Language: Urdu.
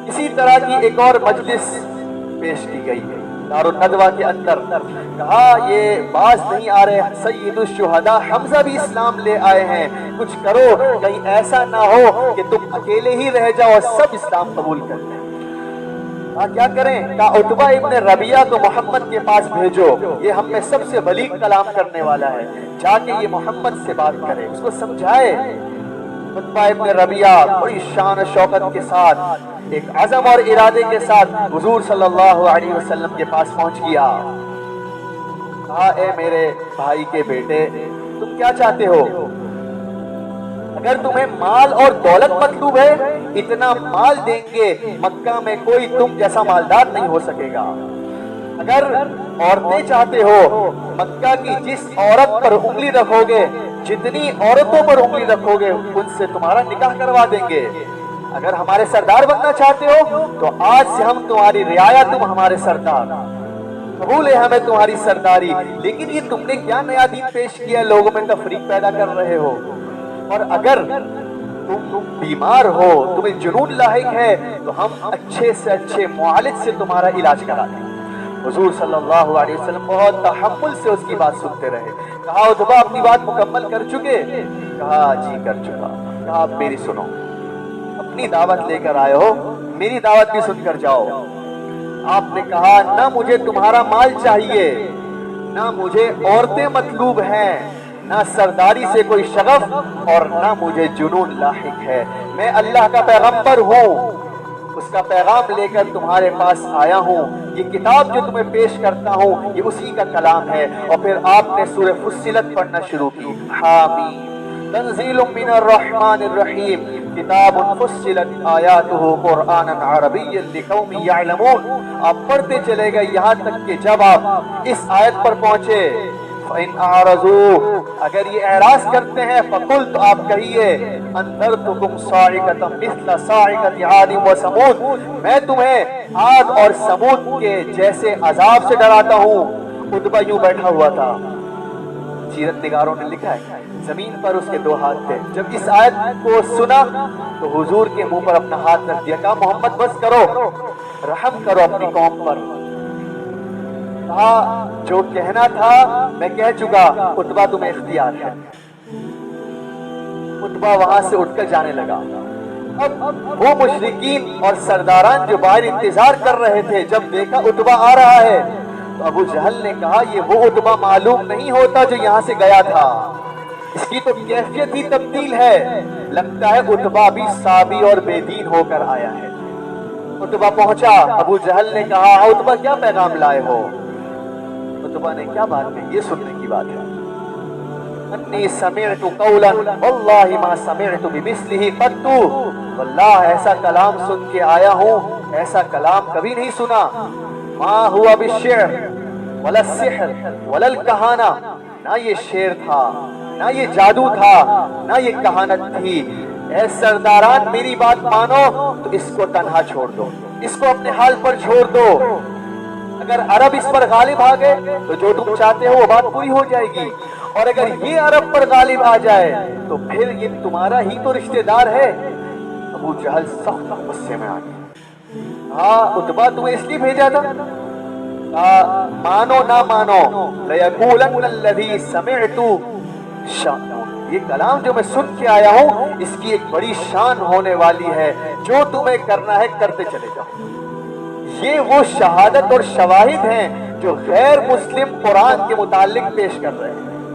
اسی طرح کی ایک اور مجلس پیش کی گئی ہے دار الندوہ کے اندر، کہا یہ باز نہیں آ رہے سید الشہداء حمزہ بھی اسلام لے آئے ہیں، کچھ کرو کہیں ایسا نہ ہو کہ تم اکیلے ہی رہ جاؤ اور سب اسلام قبول کر لیں۔ کیا کریں؟ کہا عتبہ ابن ربیعہ کو محمد کے پاس بھیجو، یہ ہم میں سب سے بلیغ کلام کرنے والا ہے، جا کے یہ محمد سے بات کرے، اس کو سمجھائے۔ عتبہ ابن ربیعہ بڑی شان و شوکت کے ساتھ، ایک عزم اور ارادے کے ساتھ حضور صلی اللہ علیہ وسلم کے پاس پہنچ گیا۔ کہا اے میرے بھائی کے بیٹے، تم کیا چاہتے ہو؟ اگر تمہیں مال اور دولت مطلوب ہے، اتنا مال دیں گے، مکہ میں کوئی تم جیسا مالدار نہیں ہو سکے گا۔ اگر عورتیں چاہتے ہو، مکہ کی جس عورت پر انگلی رکھو گے، جتنی عورتوں پر انگلی رکھو گے، ان سے تمہارا نکاح کروا دیں گے۔ اگر ہمارے سردار بننا چاہتے ہو تو آج سے ہم تمہاری رعایا، تم ہمارے سردار، قبول ہے ہمیں تمہاری سرداری۔ لیکن یہ تم نے کیا نیا دین پیش کیا، لوگوں میں تفریق پیدا کر رہے ہو، اور اگر تم بیمار ہو، تمہیں جنون لاحق ہے، تو ہم اچھے سے اچھے معالج سے تمہارا علاج کرا دیں۔ حضور صلی اللہ علیہ وسلم بہت تحمل سے اس کی بات سنتے رہے۔ کہا عتبہ اپنی بات مکمل کر چکے؟ کہا جی کر چکا۔ کہا اب میری سنو، اپنی دعوت لے کر آئے ہو، میری دعوت بھی سن کر جاؤ۔ آپ نے کہا نہ مجھے تمہارا مال چاہیے، نہ مجھے عورتیں مطلوب ہیں، نہ سرداری سے کوئی شغف، اور نہ مجھے جنون لاحق ہے۔ میں اللہ کا پیغمبر ہوں، اس کا پیغام لے کر تمہارے پاس آیا ہوں۔ یہ کتاب جو تمہیں پیش کرتا ہوں یہ اسی کا کلام ہے۔ اور پھر آپ نے سورہ فصلت پڑھنا شروع کی، حامیم تنزیل من الرحمن الرحیم کتاب فصلت آیاتہ قرآنا عربیا لقوم یعلمون۔ آپ پڑھتے چلے گئے یہاں تک کہ جب آپ اس آیت پر پہنچے، فَإِنْ أَعْرَضُوا، اگر یہ اعراض کرتے ہیں، فَقُلْ، تو آپ کہیے، أَنذَرْتُكُمْ صَاعِقَةً مِثْلَ صَاعِقَةِ عَادٍ وَثَمُودَ، میں تمہیں عاد اور سمود کے جیسے عذاب سے ڈراتا ہوں۔ عتبہ یوں بیٹھا ہوا تھا، سیرت نگاروں نے لکھا ہے زمین پر اس کے دو ہاتھ تھے۔ جب اس آیت کو سنا تو حضور کے منہ پر اپنا ہاتھ رکھ دیا، کہا محمد بس کرو، رحم کرو اپنی قوم پر۔ کہا جو کہنا تھا میں کہہ چکا، عتبہ تمہیں اختیار ہے۔ عتبہ وہاں سے اٹھ کر جانے لگا۔ اب وہ مشرکین اور سرداران جو باہر انتظار کر رہے تھے، جب دیکھا عتبہ آ رہا ہے تو ابو جہل نے کہا یہ وہ عتبہ معلوم نہیں ہوتا جو یہاں سے گیا تھا، اس کی تو کیفیت ہی تبدیل ہے، لگتا ہے عتبہ بھی صابی اور بے دین ہو کر آیا ہے۔ عتبہ پہنچا، ابو جہل نے کہا عتبہ کیا پیغام لائے ہو؟ عتبہ نے کیا بات ہے؟ یہ سننے کی بات ہے، انی سمعت قولا واللہ ما سمعت بمثلہ قط، واللہ ایسا کلام سن کے آیا ہوں، ایسا کلام کبھی نہیں سنا۔ ما ہوا بالشعر ولا السحر ولا الکہانہ، نہ یہ شعر تھا، نہ یہ جادو تھا، نہ یہ کہانت تھی۔ اے سرداران میری بات مانو تو اس کو تنہا چھوڑ دو، اس کو اپنے حال پر چھوڑ دو۔ اگر عرب اس پر غالب آ گئے تو جو تم چاہتے ہو وہ بات پوری ہو جائے گی، اور اگر یہ عرب پر غالب آ جائے تو پھر یہ تمہارا ہی تو رشتہ دار ہے۔ ابو جہل سخت غصے میں آ گیا۔ ہاں عتبہ تمہیں اس لیے بھیجا تھا؟ مانو نہ مانو، لَيَقُولَنَّ الَّذِي سَمِعْتُ شَانٌ، یہ کلام جو میں سن کے آیا ہوں اس کی ایک بڑی شان ہونے والی ہے، جو تمہیں کرنا ہے کرتے چلے جاؤ۔ یہ وہ شہادت اور شواہد ہیں جو غیر مسلم قرآن کے متعلق پیش کر رہے ہیں۔